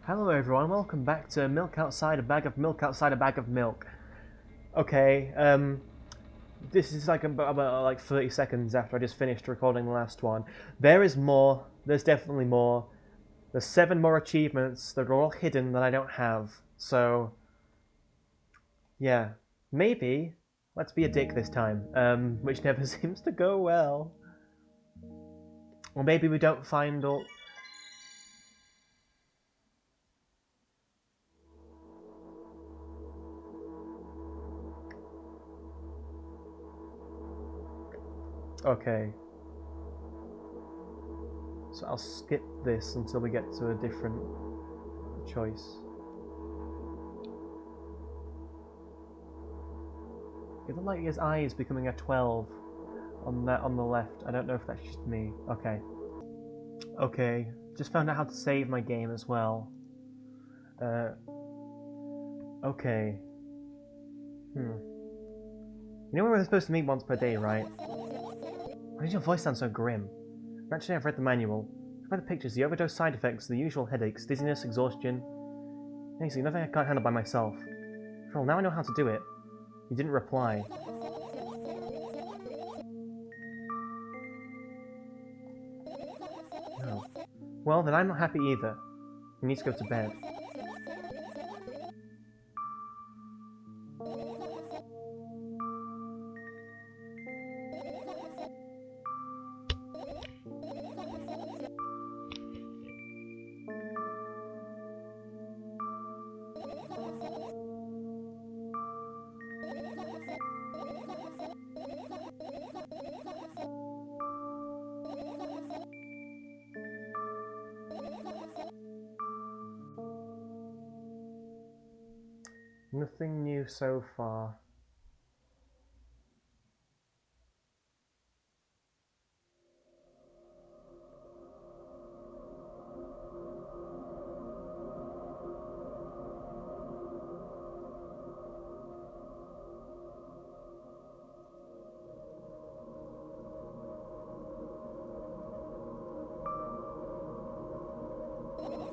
Hello everyone, welcome back to Milk Outside a Bag of Milk Outside a Bag of Milk. Okay, this is like about like 30 seconds after I just finished recording the last one. There is more, there's definitely more. There's 7 more achievements that are all hidden that I don't have. So, yeah, maybe let's be a dick this time, which never seems to go well. Or maybe we don't find all... Okay. So I'll skip this until we get to a different choice. It looked like his eye is becoming a 12 on the left. I don't know if that's just me. Okay. Okay. Just found out how to save my game as well. Okay. You know we were supposed to meet once per day, right? Why does your voice sound so grim? Naturally, I've read the manual. By the pictures, the overdose side effects, the usual headaches, dizziness, exhaustion. Basically, nothing I can't handle by myself. Well, now I know how to do it. You didn't reply. No. Well, then I'm not happy either. You need to go to bed. Nothing new so far.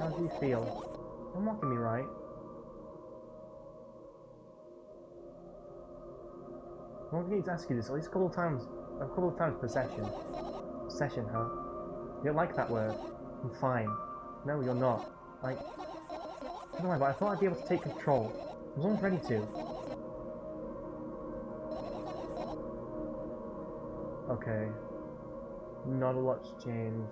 How do you feel? You're mocking me, right? I want to ask you this at least a couple of times per session. Session, huh? You don't like that word? I'm fine. No, you're not. I don't know, but I thought I'd be able to take control. I was almost ready to. Okay. Not a lot's changed.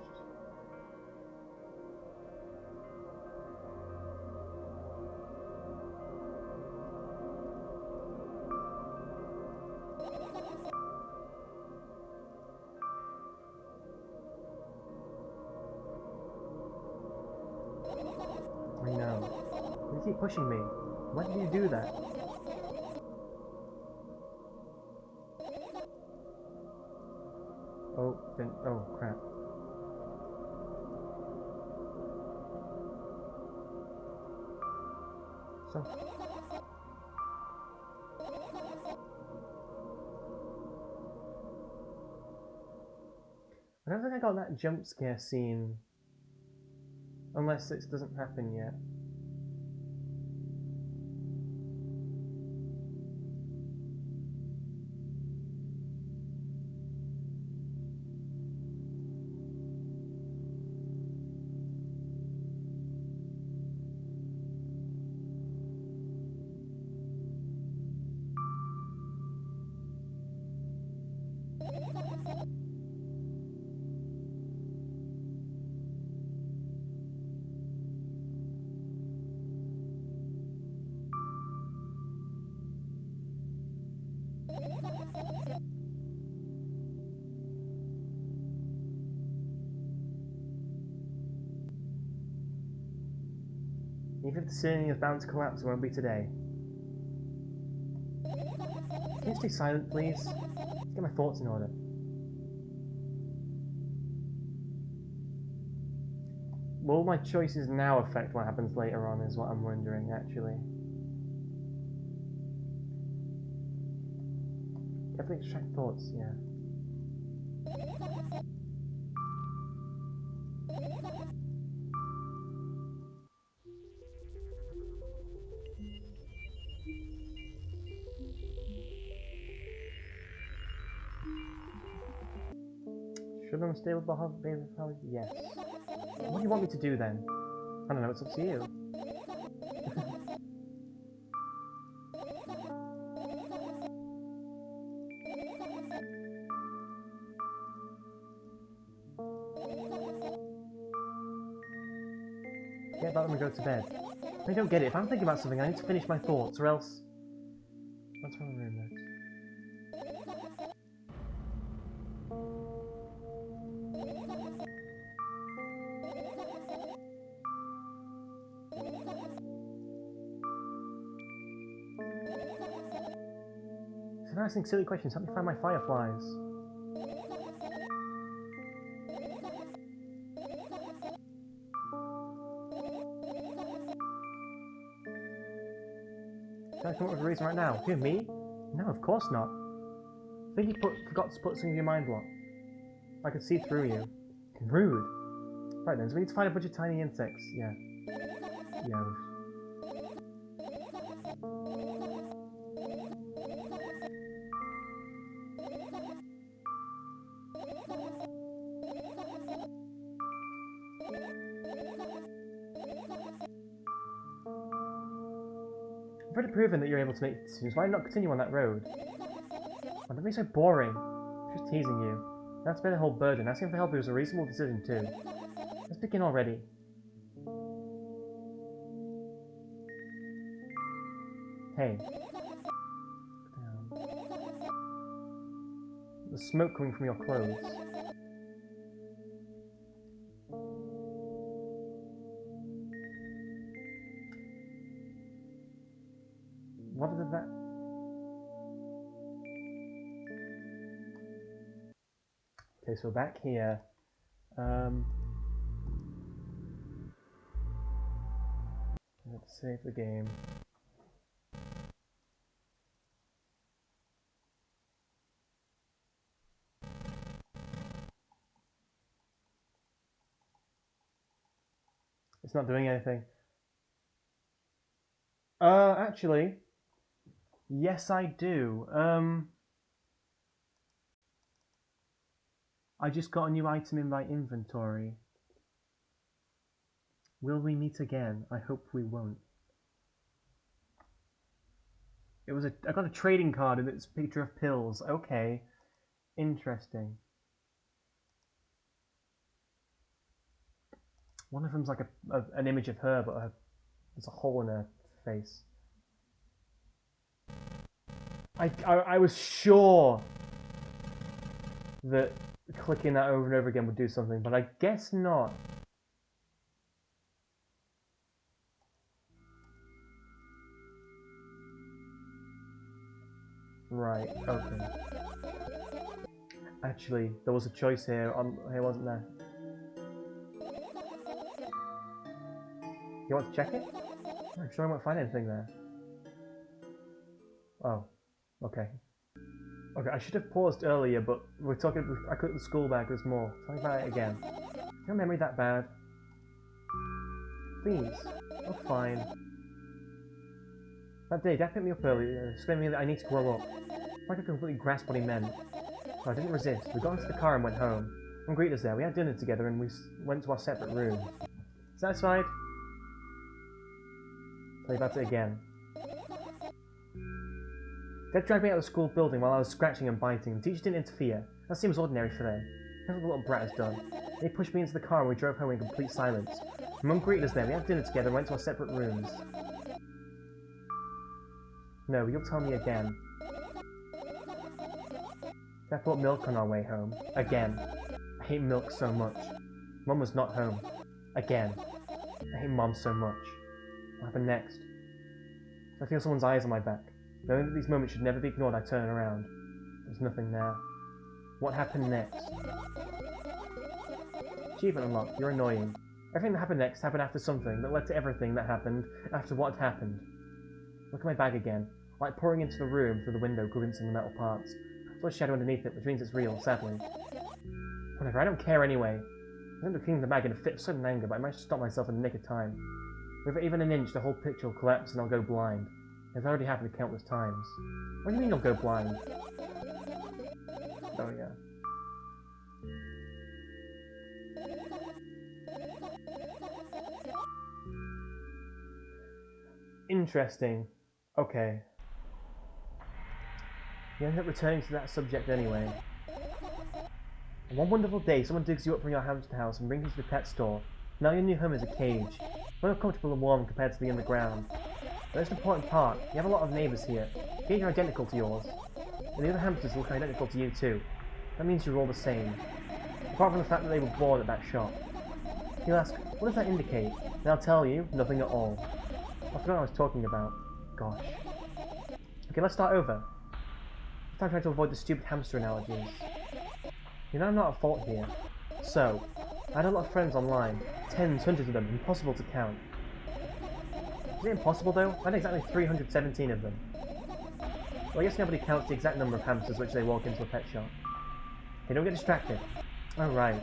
I know. You keep pushing me. Why did you do that? Oh crap. So... I don't think I got that jump scare scene. Unless it doesn't happen yet. Even if the ceiling is bound to collapse, it won't be today. Can you stay silent, please? Let's get my thoughts in order. Will my choices now affect what happens later on, is what I'm wondering, actually. Definitely extract thoughts, yeah. with unstable behavior? Yes. What do you want me to do then? I don't know, it's up to you. Get about them and go to bed. I don't get it. If I'm thinking about something, I need to finish my thoughts, or else... What's wrong with the room next? It's asking silly questions. Help me find my fireflies. Can I come up with a reason right now? Who, me? No, of course not. I think you forgot to put something in your mind block. I could see through you. Rude. Right then, so we need to find a bunch of tiny insects. Yeah. Yeah. I've already proven that you're able to make decisions. Why not continue on that road? Oh, don't be so boring. I'm just teasing you. That's been the whole burden. Asking for help was a reasonable decision too. Let's begin already. Hey. The smoke coming from your clothes. What did that... Okay, so we're back here. Let's save the game. It's not doing anything. Actually, yes I do. I just got a new item in my inventory. Will we meet again? I hope we won't. I got a trading card and it's a picture of pills. Okay. Interesting. One of them's like an image of her, but there's a hole in her face. I was sure that clicking that over and over again would do something, but I guess not. Right, okay. Actually, there was a choice here, wasn't there? You want to check it? I'm sure I won't find anything there. Oh, okay. Okay, I should have paused earlier, but we're talking. I clicked the school bag. There's more. Tell me about it again. Is your memory that bad? Please. Oh, fine. That day, Dad picked me up earlier, explaining that I need to grow up. I could completely grasp what he meant. So I didn't resist. We got into the car and went home. Mum greeted us there. We had dinner together and we went to our separate rooms. Satisfied? Tell me about it again. Dad dragged me out of the school building while I was scratching and biting. The teacher didn't interfere. That seems ordinary for them. That's what the little brat has done. They pushed me into the car and we drove home in complete silence. Mum greeted us there. We had dinner together and went to our separate rooms. No, you'll tell me again. Dad brought milk on our way home. Again. I hate milk so much. Mum was not home. Again. I hate Mom so much. What happened next? I feel someone's eyes on my back. Knowing that these moments should never be ignored, I turn around. There's nothing there. What happened next? Achievement unlocked. You're annoying. Everything that happened next happened after something that led to everything that happened after what happened. Look at my bag again. Light pouring into the room through the window, glimpsing the metal parts. There's a shadow underneath it, which means it's real, sadly. Whatever, I don't care anyway. I ended up cleaning the bag in a fit of sudden anger, but I managed to stop myself in the nick of time. With even an inch, the whole picture will collapse and I'll go blind. It's already happened countless times. What do you mean I'll go blind? Oh yeah. Interesting. Okay. You end up returning to that subject anyway. And one wonderful day, someone digs you up from your hamster house and brings you to the pet store. Now your new home is a cage. Very comfortable and warm compared to the underground. The most important part, you have a lot of neighbours here. Here are identical to yours. And the other hamsters look identical to you too. That means you're all the same. Apart from the fact that they were born at that shop. You'll ask, what does that indicate? And I'll tell you, nothing at all. I forgot what I was talking about. Gosh. Okay, let's start over. This time trying to avoid the stupid hamster analogies. You know I'm not at fault here. So, I had a lot of friends online. Tens, hundreds of them, impossible to count. Is it impossible though? I had exactly 317 of them. Well, I guess nobody counts the exact number of hamsters which they walk into a pet shop. Hey, don't get distracted. Oh right.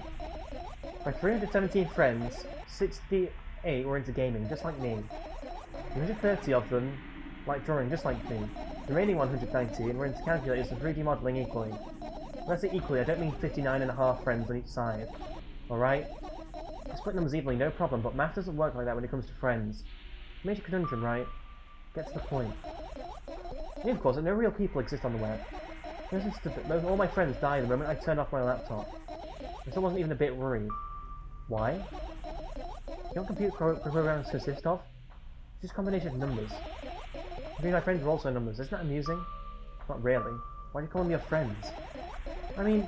My 317 friends, 68 were into gaming, just like me. 130 of them like drawing, just like me. The remaining 190 were into calculators and 3D modelling equally. When I say equally, I don't mean 59.5 friends on each side. Alright? I split numbers evenly, no problem, but math doesn't work like that when it comes to friends. Major conundrum, right? Get to the point. And of course, no real people exist on the web. All my friends died the moment I turned off my laptop. I still wasn't even a bit worried. Why? You know what computer programs consist of? It's just a combination of numbers. I mean, my friends are also numbers. Isn't that amusing? Not really. Why do you call them your friends? I mean,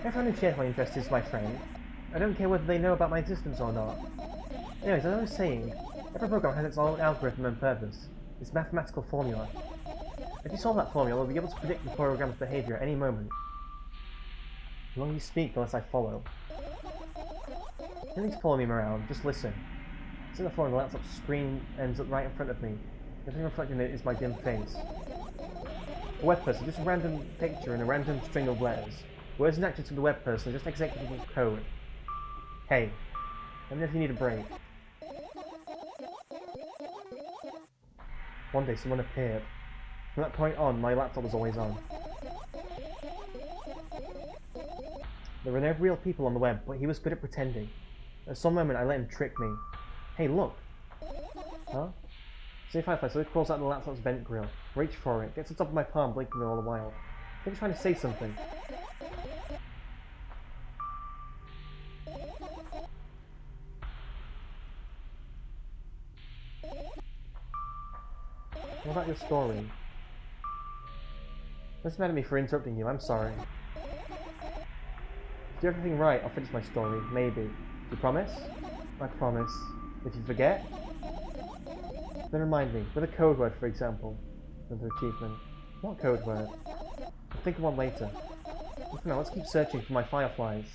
everyone who shares my interests is my friend. I don't care whether they know about my existence or not. Anyways, as I was saying, every program has its own algorithm and purpose. Its mathematical formula. If you solve that formula, we'll be able to predict the program's behavior at any moment. The longer you speak, the less I follow. You don't need to follow me around, just listen. It's in the floor and the laptop screen ends up right in front of me. The thing reflecting it is my dim face. A web person, just a random picture and a random string of letters. Words and actions from the web person, just executable code. Hey, let me know if you need a break. One day someone appeared. From that point on, my laptop was always on. There were no real people on the web, but he was good at pretending. At some moment I let him trick me. Hey, look! Huh? Say Firefly, so it crawls out of the laptop's vent grill. Reach for it, gets on top of my palm, blinking all the while. I think he's trying to say something. What about your story? Don't mad at me for interrupting you, I'm sorry. If you do everything right, I'll finish my story, maybe. Do you promise? I promise. If you forget, then remind me, with a code word, for example. Another achievement. What code word? I'll think of one later. But for now, let's keep searching for my fireflies.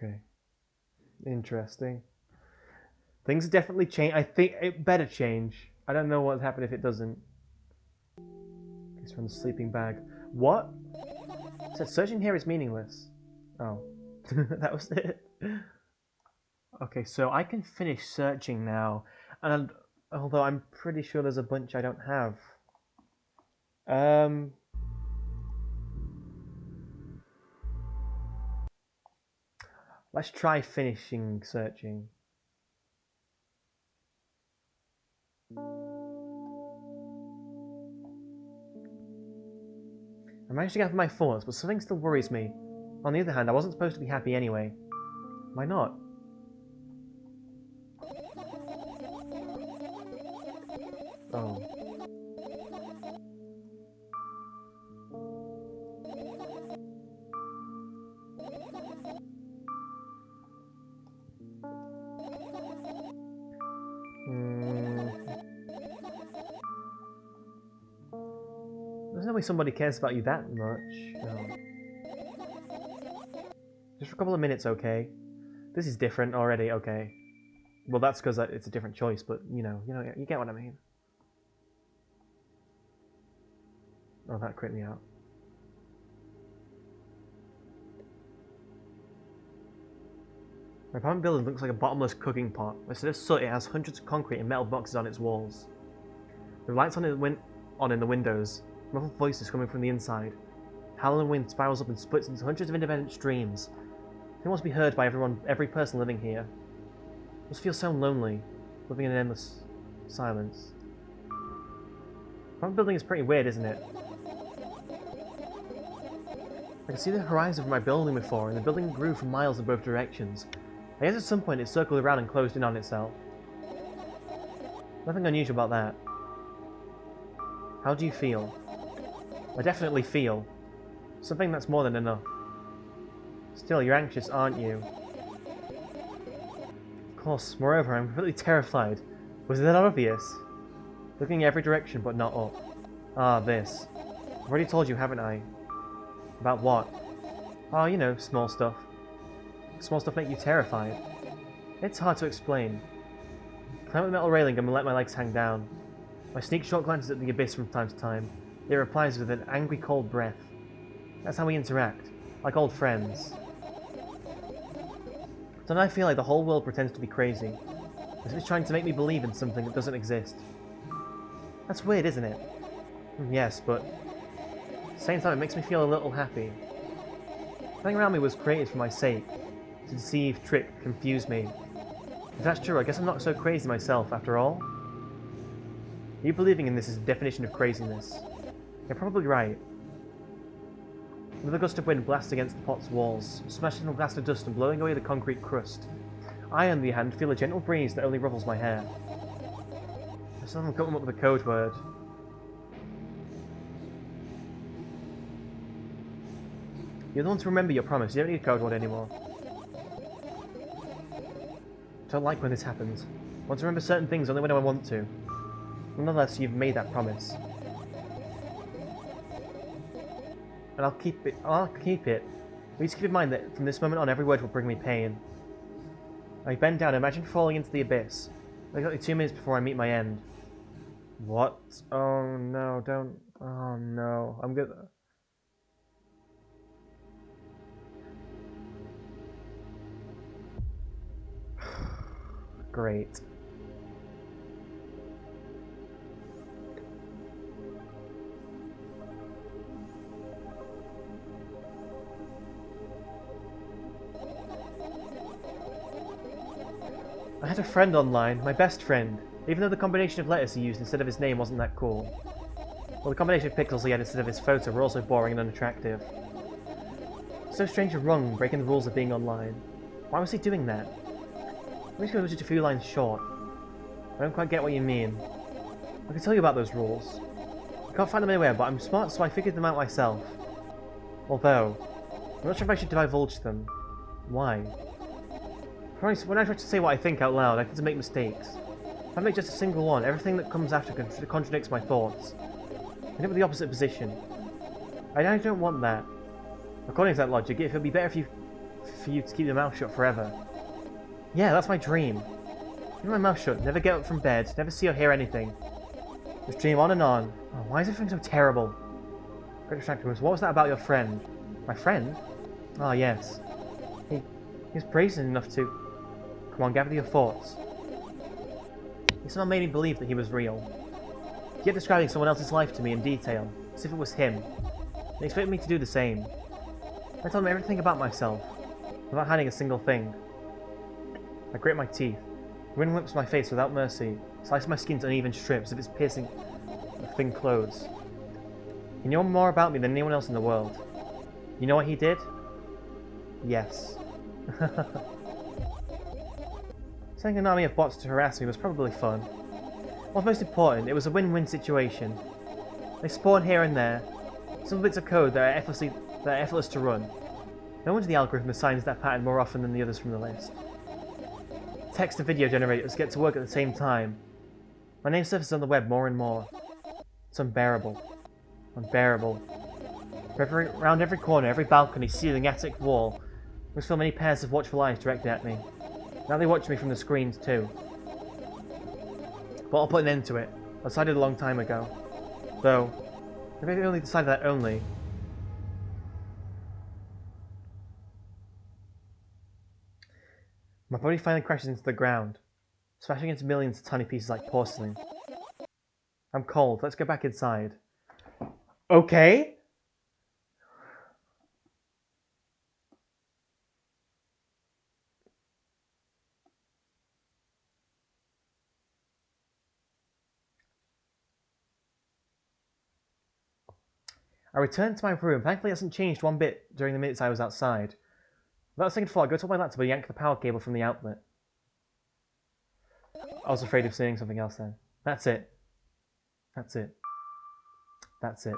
Okay. Interesting. Things definitely change. I think it better change. I don't know what would happen if it doesn't. It's from the sleeping bag. What? It says searching here is meaningless. Oh. That was it. Okay, so I can finish searching now. And although I'm pretty sure there's a bunch I don't have. Let's try finishing searching. I managed to gather my thoughts, but something still worries me. On the other hand, I wasn't supposed to be happy anyway. Why not? Oh. There's no way somebody cares about you that much. No. Just for a couple of minutes, okay? This is different already, okay. Well, that's because it's a different choice, but you get what I mean. Oh, that creeped me out. My apartment building looks like a bottomless cooking pot. Instead of soot, it has hundreds of concrete and metal boxes on its walls. The lights on in the windows, muffled voices coming from the inside. Howling wind spirals up and splits into hundreds of independent streams. It wants to be heard by every person living here. It must feel so lonely, living in an endless silence. The building is pretty weird, isn't it? I could see the horizon from my building before, and the building grew for miles in both directions. I guess at some point it circled around and closed in on itself. Nothing unusual about that. How do you feel? I definitely feel something that's more than enough. Still, you're anxious, aren't you? Of course, moreover, I'm completely terrified. Was that obvious? Looking in every direction, but not up. Ah, this. I've already told you, haven't I? About what? Oh, you know, small stuff. Small stuff make you terrified. It's hard to explain. Climb up the metal railing and let my legs hang down. I sneak short glances at the abyss from time to time. It replies with an angry, cold breath. That's how we interact, like old friends. Don't I feel like the whole world pretends to be crazy? As if it's trying to make me believe in something that doesn't exist. That's weird, isn't it? Yes, but at the same time it makes me feel a little happy. Everything around me was created for my sake. To deceive, trick, confuse me. If that's true, I guess I'm not so crazy myself, after all. You believing in this is the definition of craziness. You're probably right. Another gust of wind blasts against the pot's walls, smashing the glass to dust and blowing away the concrete crust. I, on the other hand, feel a gentle breeze that only ruffles my hair. I still haven't come up with a code word. You're the one to remember your promise. You don't need a code word anymore. I don't like when this happens. I want to remember certain things only when I want to. Nonetheless, you've made that promise. And I'll keep it. Please keep in mind that from this moment on, every word will bring me pain. I bend down, imagine falling into the abyss. Exactly 2 minutes before I meet my end. What? Oh no, don't. Oh no. I'm good. Great. I had a friend online, my best friend, even though the combination of letters he used instead of his name wasn't that cool. Well, the combination of pixels he had instead of his photo were also boring and unattractive. So strange and wrong, breaking the rules of being online. Why was he doing that? Maybe it was just a few lines short. I don't quite get what you mean. I can tell you about those rules. I can't find them anywhere, but I'm smart, so I figured them out myself. Although, I'm not sure if I should divulge them. Why? When I try to say what I think out loud, I tend to make mistakes. If I make just a single one, everything that comes after contradicts my thoughts. I end up with the opposite position. I don't want that. According to that logic, it would be better for you to keep your mouth shut forever. Yeah, that's my dream. Keep my mouth shut, never get up from bed, never see or hear anything. Just dream on and on. Oh, why is everything so terrible? Great distracted. What was that about your friend? My friend? Ah, yes. He was brazen enough to... Come on, gather your thoughts. He somehow made me believe that he was real. He kept describing someone else's life to me in detail, as if it was him. He expected me to do the same. I told him everything about myself, without hiding a single thing. I grit my teeth. The wind whips my face without mercy, slices my skin to uneven strips as if it's piercing the thin clothes. He knew more about me than anyone else in the world. You know what he did? Yes. Sending an army of bots to harass me was probably fun. What was most important, it was a win-win situation. They spawn here and there, some bits of code that are effortless to run. No wonder the algorithm assigns that pattern more often than the others from the list. Text and video generators get to work at the same time. My name surfaces on the web more and more. It's unbearable. Unbearable. Around every corner, every balcony, ceiling, attic, wall, there was so many pairs of watchful eyes directed at me. Now they watch me from the screens too. But I'll put an end to it. I decided a long time ago. Though, if I only decided that only... My body finally crashes into the ground, smashing into millions of tiny pieces like porcelain. I'm cold. Let's go back inside. Okay. I returned to my room. Thankfully, it hasn't changed one bit during the minutes I was outside. Without a second thought, I go to my laptop and yank the power cable from the outlet. I was afraid of saying something else then. That's it. That's it. That's it.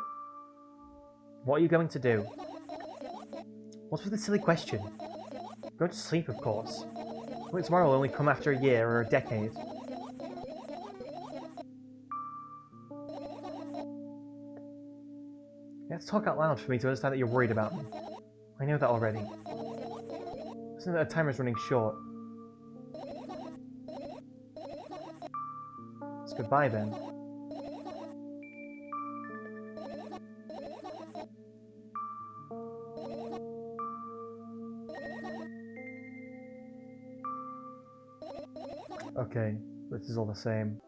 What are you going to do? What's with the silly question? Going to sleep, of course. But tomorrow will only come after a year or a decade. You have to talk out loud for me to understand that you're worried about me. I know that already. Isn't that the timer's running short? It's goodbye then. Okay, this is all the same.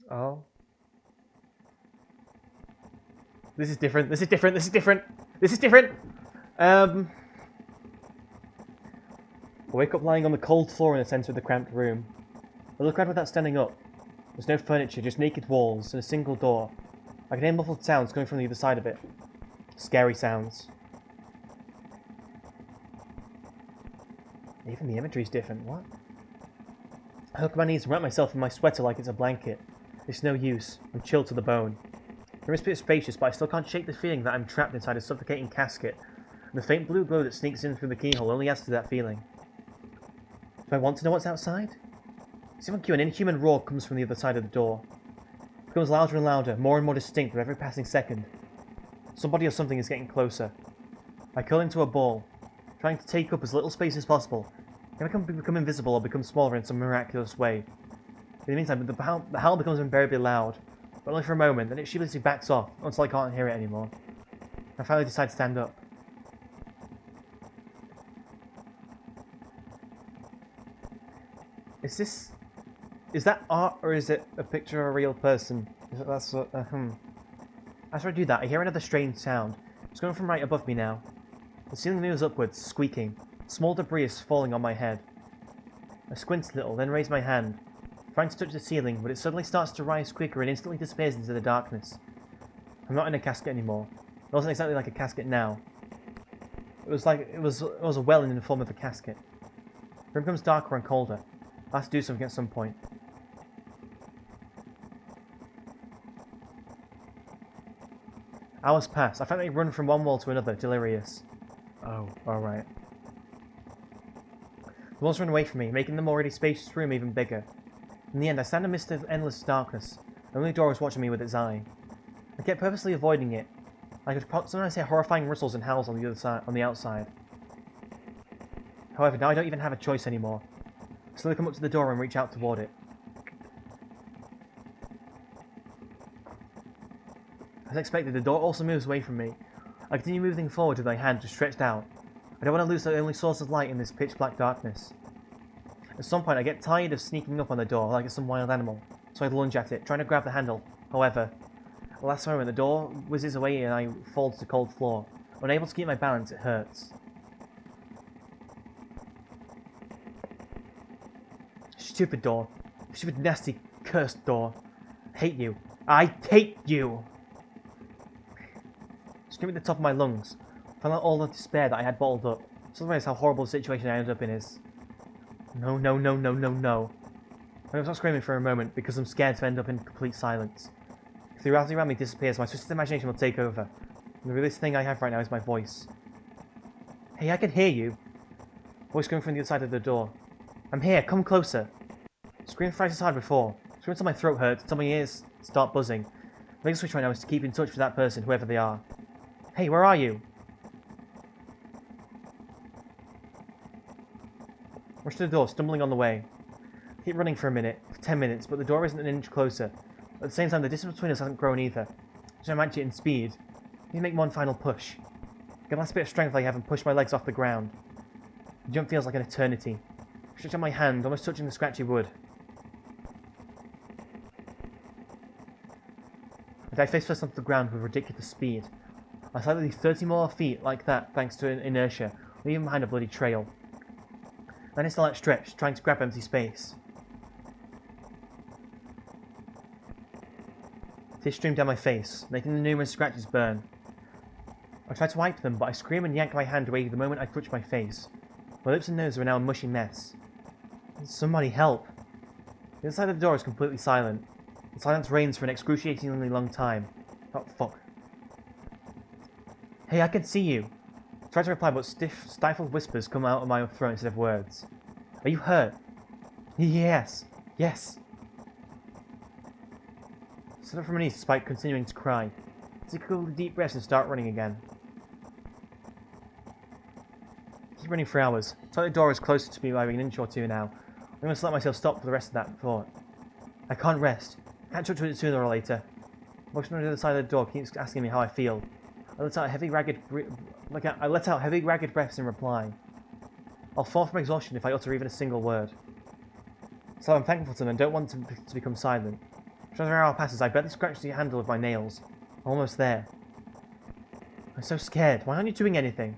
Oh? This is different, this is different, this is different! This is different! I wake up lying on the cold floor in the centre of the cramped room. I look around without standing up. There's no furniture, just naked walls and a single door. I can hear muffled sounds coming from the other side of it. Scary sounds. Even the imagery's different, what? I hook my knees and wrap myself in my sweater like it's a blanket. It's no use. I'm chilled to the bone. The room is a bit spacious, but I still can't shake the feeling that I'm trapped inside a suffocating casket, and the faint blue glow that sneaks in through the keyhole only adds to that feeling. Do I want to know what's outside? Someone cue, an inhuman roar comes from the other side of the door. It becomes louder and louder, more and more distinct with every passing second. Somebody or something is getting closer. I curl into a ball, trying to take up as little space as possible. Can I become invisible or become smaller in some miraculous way? In the meantime, the howl becomes unbearably loud, but only for a moment, then it sheepishly backs off until I can't hear it anymore. I finally decide to stand up. Is that art or is it a picture of a real person? After I do that, I hear another strange sound. It's coming from right above me now. The ceiling moves upwards, squeaking. Small debris is falling on my head. I squint a little, then raise my hand, trying to touch the ceiling, but it suddenly starts to rise quicker and instantly disappears into the darkness. I'm not in a casket anymore. It wasn't exactly like a casket now. It was a well in the form of a casket. The room becomes darker and colder. I have to do something at some point. Hours pass. I finally run from one wall to another, delirious. Oh, alright. The walls run away from me, making the already spacious room even bigger. In the end, I stand amidst the endless darkness. The only door is watching me with its eye. I kept purposely avoiding it. I could sometimes hear horrifying rustles and howls on the outside. However, now I don't even have a choice anymore. I slowly come up to the door and reach out toward it. As expected, the door also moves away from me. I continue moving forward with my hand just stretched out. I don't want to lose the only source of light in this pitch-black darkness. At some point, I get tired of sneaking up on the door like it's some wild animal, so I lunge at it, trying to grab the handle. However, at the last moment, the door whizzes away and I fall to the cold floor. Unable to keep my balance, it hurts. Stupid door. Stupid, nasty, cursed door. I hate you. I hate you! Screaming at the top of my lungs. Found out all the despair that I had bottled up. Just realize how horrible the situation I ended up in is. No, no, no, no, no, no. I'm not screaming for a moment because I'm scared to end up in complete silence. If the reality around me disappears, my twisted imagination will take over. And the realest thing I have right now is my voice. Hey, I can hear you. Voice coming from the other side of the door. I'm here, come closer. Scream thrice as hard before. Scream until my throat hurts, until my ears start buzzing. The biggest switch right now is to keep in touch with that person, whoever they are. Hey, where are you? Rush to the door, stumbling on the way. I keep running for a minute, for 10 minutes, but the door isn't an inch closer. At the same time, the distance between us hasn't grown either, so I match it in speed. I need to make one final push. Get the last bit of strength I have and push my legs off the ground. The jump feels like an eternity. Stretch out my hand, almost touching the scratchy wood. I dive face first onto the ground with ridiculous speed. I slightly 30 more feet like that thanks to inertia, leaving behind a bloody trail. Then I still outstretched, trying to grab empty space. Tears streamed down my face, making the numerous scratches burn. I tried to wipe them, but I screamed and yanked my hand away the moment I touched my face. My lips and nose were now a mushy mess. Somebody help! The inside of the door is completely silent. The silence reigns for an excruciatingly long time. Oh, fuck. Hey, I can see you! I try to reply, but stifled whispers come out of my throat instead of words. Are you hurt? Yes. Yes. I stood up from my knees despite continuing to cry. Take a couple of deep breaths and start running again. I keep running for hours. The door is closer to me by an inch or two now. I must let myself stop for the rest of that thought. I can't rest. I can't touch to it sooner or later. The motion on the other side of the door keeps asking me how I feel. I let out heavy, ragged breaths in reply. I'll fall from exhaustion if I utter even a single word. So I'm thankful to them and don't want to become silent. As another hour passes, I barely scratch the handle of my nails. I'm almost there. I'm so scared. Why aren't you doing anything?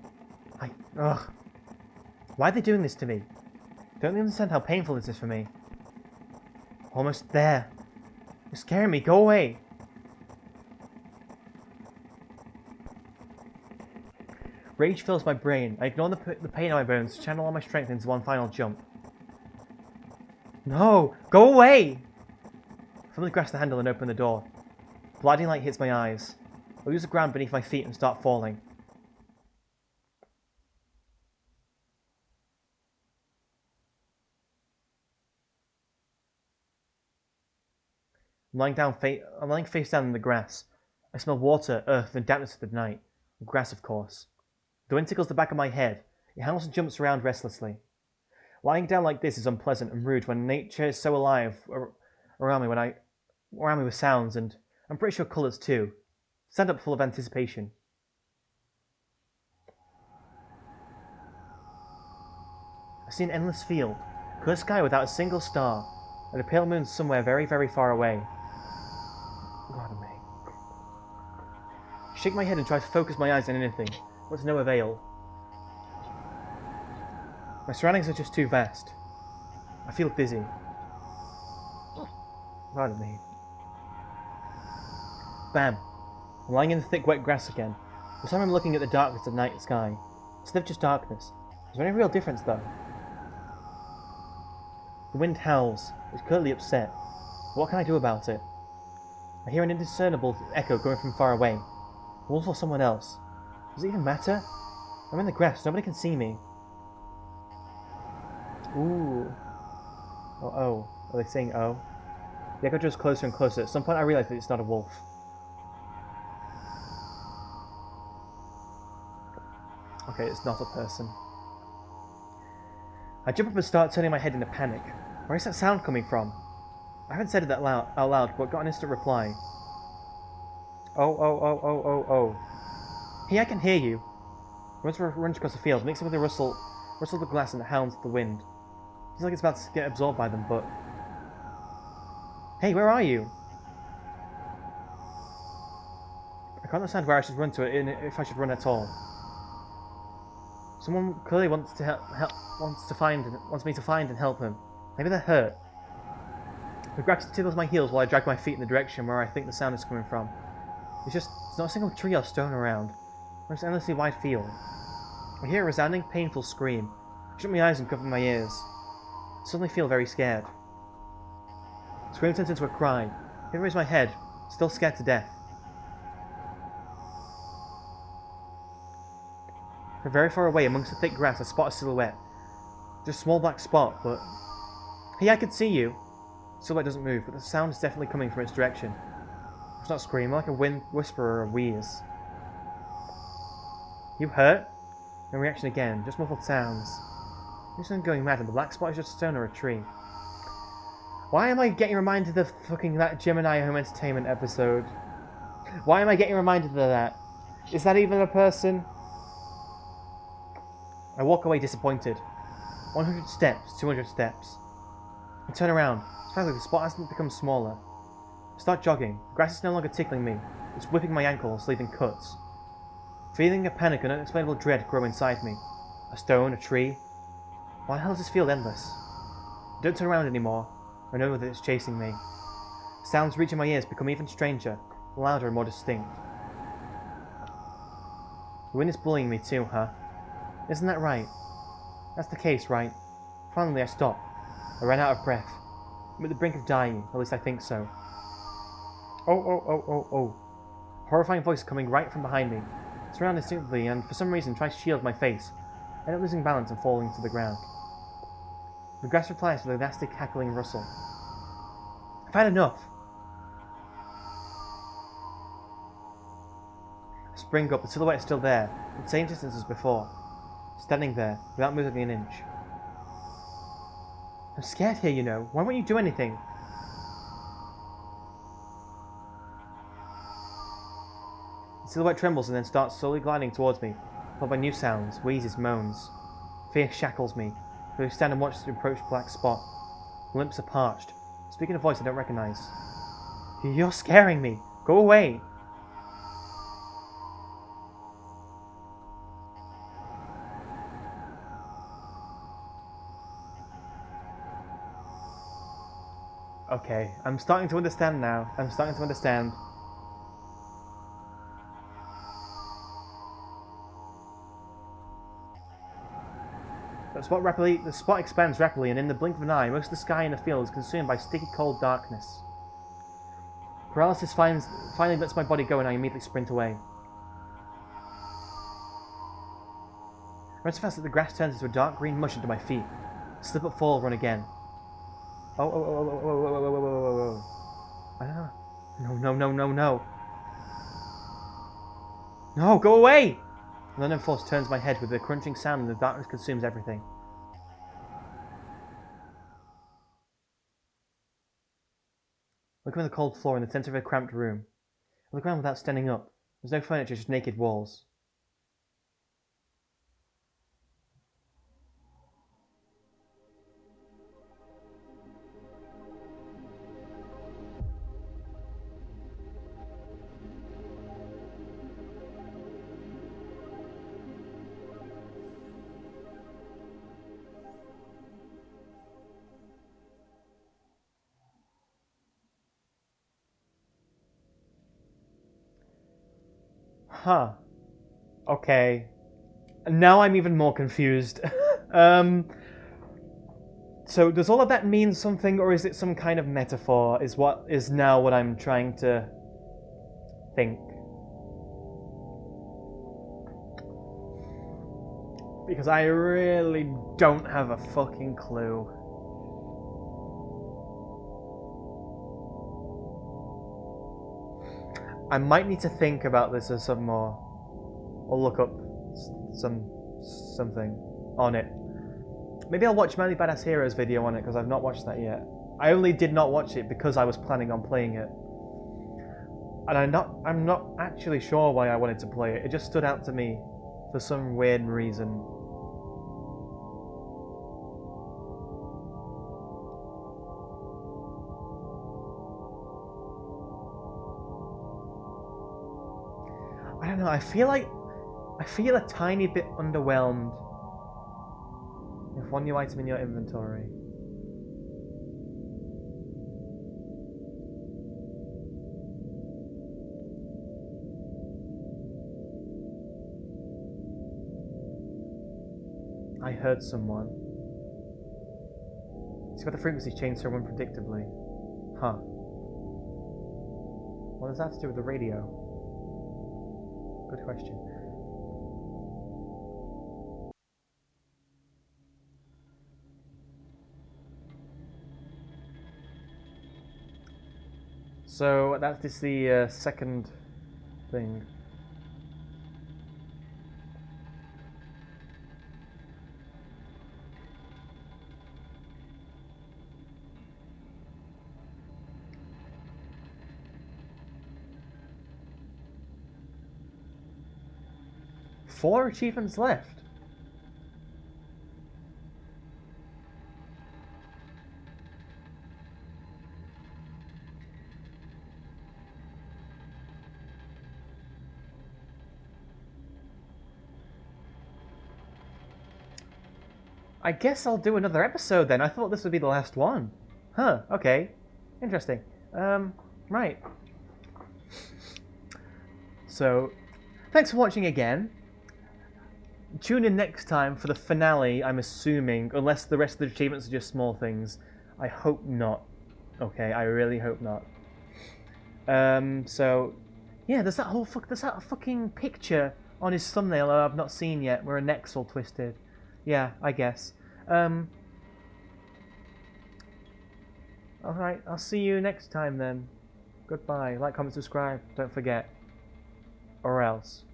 Ugh. Why are they doing this to me? Don't they understand how painful this is for me? Almost there. You're scaring me. Go away. Rage fills my brain. I ignore the pain in my bones to channel all my strength into one final jump. No! Go away! I firmly grasp the handle and open the door. Blinding light hits my eyes. I lose the ground beneath my feet and start falling. I'm lying face down in the grass. I smell water, earth, and dampness of the night. Grass, of course. The wind tickles the back of my head. It howls and jumps around restlessly. Lying down like this is unpleasant and rude when nature is so alive around me with sounds and I'm pretty sure colours too. Stand up full of anticipation. I see an endless field, clear sky without a single star, and a pale moon somewhere very, very far away. God me. I shake my head and try to focus my eyes on anything, but to no avail. My surroundings are just too vast. I feel dizzy. Pardon me. Bam! I'm lying in the thick, wet grass again. This time I'm looking at the darkness of the night sky. Instead of just darkness. Is there any real difference, though? The wind howls. It's clearly upset. What can I do about it? I hear an indiscernible echo coming from far away. A wolf or someone else. Does it even matter? I'm in the grass. Nobody can see me. Ooh. Oh. Are they saying oh? The echo draws closer and closer. At some point I realize that it's not a wolf. Okay, it's not a person. I jump up and start turning my head in a panic. Where is that sound coming from? I haven't said it out loud, but got an instant reply. Oh. Hey, I can hear you. Runs across the field, mixing with the rustle of the glass and the hounds of the wind. Feels like it's about to get absorbed by them, but... Hey, where are you? I can't understand where I should run to it, if I should run at all. Someone clearly wants me to find and help him. Maybe they're hurt. The grass tickles my heels while I drag my feet in the direction where I think the sound is coming from. There's not a single tree or stone around. It's an endlessly wide field. I hear a resounding, painful scream. I shut my eyes and cover my ears. I suddenly feel very scared. The scream turns into a cry. I raise my head, still scared to death. From very far away, amongst the thick grass, I spot a silhouette. Just a small black spot, but... Hey, I can see you! The silhouette doesn't move, but the sound is definitely coming from its direction. It's not a scream, more like a whisper or a wheeze. You hurt? No reaction again, just muffled sounds. There's something going mad, and the black spot is just a stone or a tree. Why am I getting reminded of that Gemini Home Entertainment episode? Why am I getting reminded of that? Is that even a person? I walk away disappointed. 100 steps, 200 steps. I turn around. It's finally the spot hasn't become smaller. I start jogging. The grass is no longer tickling me. It's whipping my ankles, leaving cuts. Feeling a panic and unexplainable dread grow inside me. A stone, a tree. Why the hell does this feel endless? I don't turn around anymore. I know that it's chasing me. Sounds reaching my ears become even stranger, louder and more distinct. The wind is bullying me too, huh? Isn't that right? That's the case, right? Finally I stop. I ran out of breath. I'm at the brink of dying, at least I think so. Oh. Horrifying voice coming right from behind me. I turn around instinctively and for some reason tries to shield my face. I end up losing balance and falling to the ground. The grass replies with a nasty cackling rustle. I've had enough! I spring up, the silhouette is still there, at the same distance as before. Standing there, without moving an inch. I'm scared here, you know. Why won't you do anything? The silhouette trembles and then starts slowly gliding towards me, followed by new sounds, wheezes, moans. Fear shackles me, so I stand and watch the approach black spot. My lips are parched, speaking a voice I don't recognize. You're scaring me! Go away! Okay, I'm starting to understand now. I'm starting to understand. The spot expands rapidly, and in the blink of an eye, most of the sky in the field is consumed by sticky cold darkness. Paralysis finally lets my body go, and I immediately sprint away. I run so fast that the grass turns into a dark green mush under my feet. Slip up, fall, run again. Oh. No. No, go away! An unknown force turns my head with a crunching sound and the darkness consumes everything. Looking at the cold floor in the center of a cramped room. I look around without standing up. There's no furniture, just naked walls. Huh. Okay. Now I'm even more confused. So does all of that mean something, or is it some kind of metaphor? Is now what I'm trying to think. Because I really don't have a fucking clue. I might need to think about this some more. Or look up something on it. Maybe I'll watch Manly Badass Heroes video on it, because I've not watched that yet. I only did not watch it because I was planning on playing it. And I'm not actually sure why I wanted to play it. It just stood out to me for some weird reason. I don't know, I feel a tiny bit underwhelmed with one new item in your inventory. I heard someone. See why the frequency changed so unpredictably. Huh. What does that have to do with the radio? Good question. So that's just the second thing. Four achievements left. I guess I'll do another episode then. I thought this would be the last one. Huh, okay. Interesting. Right. So, thanks for watching again. Tune in next time for the finale, I'm assuming, unless the rest of the achievements are just small things. I hope not. Okay, I really hope not. So, yeah, there's that fucking picture on his thumbnail that I've not seen yet, where a neck's all twisted. Yeah, I guess. Alright, I'll see you next time then. Goodbye. Like, comment, subscribe. Don't forget. Or else.